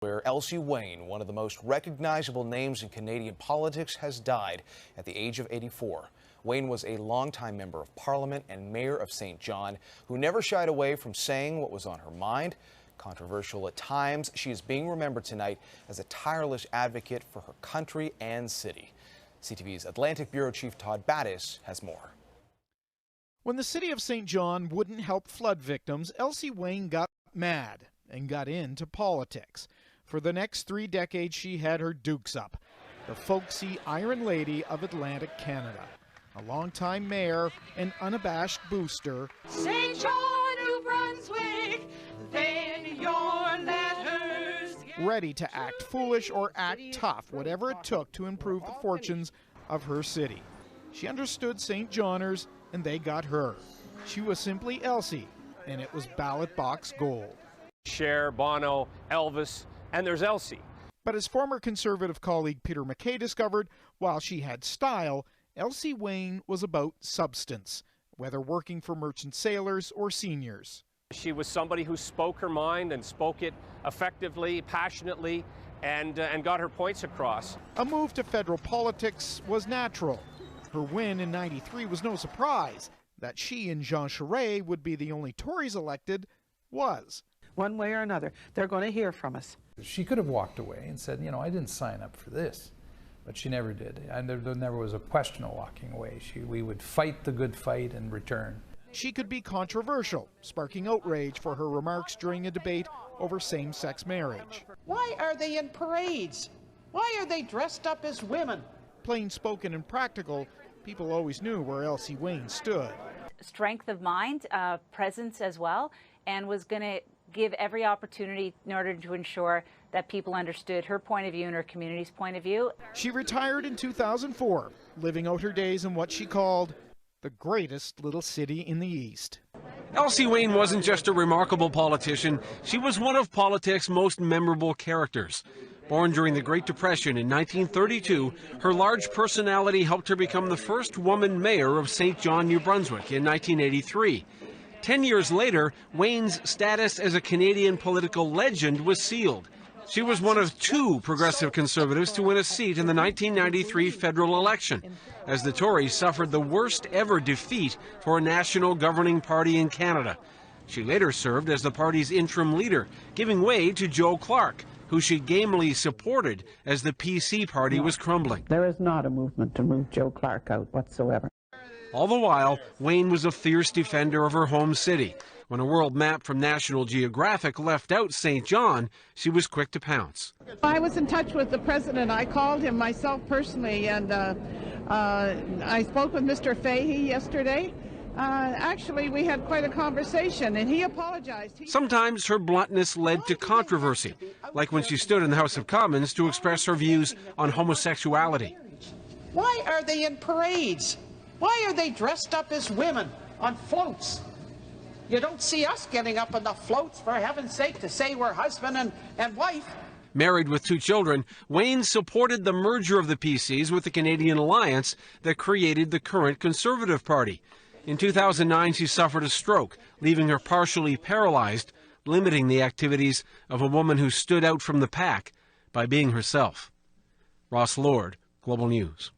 Where Elsie Wayne, one of the most recognizable names in Canadian politics, has died at the age of 84. Wayne was a longtime member of Parliament and mayor of St. John, who never shied away from saying what was on her mind. Controversial at times, she is being remembered tonight as a tireless advocate for her country and city. CTV's Atlantic Bureau Chief Todd Battis has more. When the city of St. John wouldn't help flood victims, Elsie Wayne got mad and got into politics. For the next 3 decades, she had her dukes up. The folksy Iron Lady of Atlantic Canada, a longtime mayor and unabashed booster. St. John, New Brunswick, then your letters. Ready to act foolish or act tough, whatever it took to improve the fortunes of her city. She understood St. Johners, and they got her. She was simply Elsie, and it was ballot box gold. Cher, Bono, Elvis, and there's Elsie. But as former Conservative colleague Peter MacKay discovered, while she had style, Elsie Wayne was about substance, whether working for merchant sailors or seniors. She was somebody who spoke her mind and spoke it effectively, passionately, and got her points across. A move to federal politics was natural. Her win in '93 was no surprise. That she and Jean Charest would be the only Tories elected was. One way or another, they're going to hear from us. She could have walked away and said, you know, I didn't sign up for this, but she never did. And there never was a question of walking away. We would fight the good fight and return. She could be controversial, sparking outrage for her remarks during a debate over same-sex marriage. Why are they in parades? Why are they dressed up as women? Plain spoken and practical, people always knew where Elsie Wayne stood. Strength of mind, presence as well, and was going to give every opportunity in order to ensure that people understood her point of view and her community's point of view. She retired in 2004, living out her days in what she called the greatest little city in the East. Elsie Wayne wasn't just a remarkable politician, she was one of politics' most memorable characters. Born during the Great Depression in 1932, her large personality helped her become the first woman mayor of St. John, New Brunswick in 1983. 10 years later, Wayne's status as a Canadian political legend was sealed. She was one of 2 progressive conservatives to win a seat in the 1993 federal election, as the Tories suffered the worst ever defeat for a national governing party in Canada. She later served as the party's interim leader, giving way to Joe Clark, who she gamely supported as the PC party was crumbling. There is not a movement to move Joe Clark out whatsoever. All the while, Wayne was a fierce defender of her home city. When a world map from National Geographic left out St. John, she was quick to pounce. I was in touch with the president. I called him myself personally, and I spoke with Mr. Fahey yesterday. Actually, we had quite a conversation, and he apologized. Sometimes her bluntness led to controversy, like when she stood in the House of Commons to express her views on homosexuality. Why are they in parades? Why are they dressed up as women on floats? You don't see us getting up on the floats, for heaven's sake, to say we're husband and wife. Married with 2 children, Wayne supported the merger of the PCs with the Canadian Alliance that created the current Conservative Party. In 2009, she suffered a stroke, leaving her partially paralyzed, limiting the activities of a woman who stood out from the pack by being herself. Ross Lord, Global News.